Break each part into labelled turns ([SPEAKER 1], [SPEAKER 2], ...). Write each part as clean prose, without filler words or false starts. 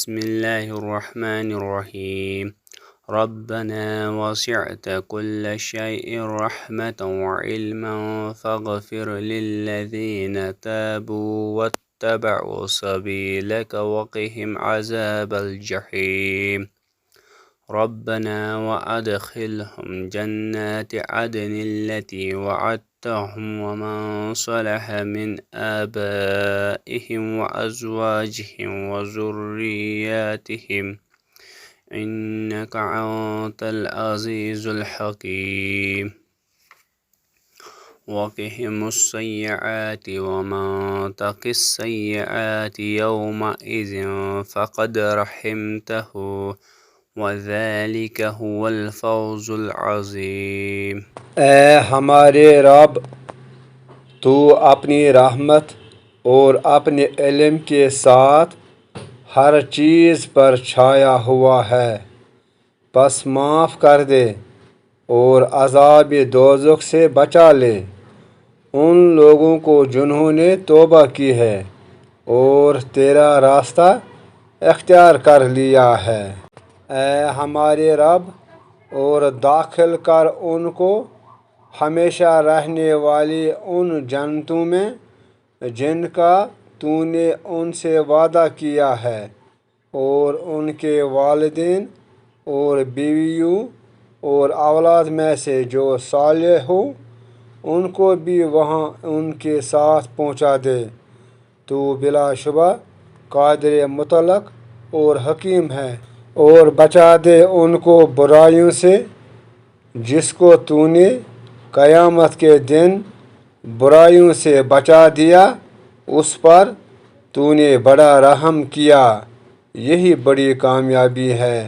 [SPEAKER 1] بسم الله الرحمن الرحيم. ربنا وسعت كل شيء رحمة وعلما فاغفر للذين تابوا واتبعوا سبيلك وقهم عذاب الجحيم. ربنا وأدخلهم جنات عدن التي وعدتهم ومن صلح من آبائهم وأزواجهم وذرياتهم إنك أنت العزيز الحكيم. وقهم السيئات ومن تق السيئات يومئذ فقد رحمته وذلك هو الفوز العظیم۔
[SPEAKER 2] اے ہمارے رب، تو اپنی رحمت اور اپنے علم کے ساتھ ہر چیز پر چھایا ہوا ہے، پس معاف کر دے اور عذاب دوزخ سے بچا لے ان لوگوں کو جنہوں نے توبہ کی ہے اور تیرا راستہ اختیار کر لیا ہے۔ اے ہمارے رب، اور داخل کر ان کو ہمیشہ رہنے والی ان جنتوں میں جن کا تو نے ان سے وعدہ کیا ہے، اور ان کے والدین اور بیویوں اور اولاد میں سے جو صالح ہو ان کو بھی وہاں ان کے ساتھ پہنچا دے۔ تو بلا شبہ قادر مطلق اور حکیم ہے، اور بچا دے ان کو برائیوں سے جس کو تو نے قیامت کے دن برائیوں سے بچا دیا، اس پر تو نے بڑا رحم کیا، یہی بڑی کامیابی ہے۔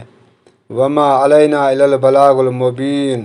[SPEAKER 2] وما علینا الا البلاغ المبین۔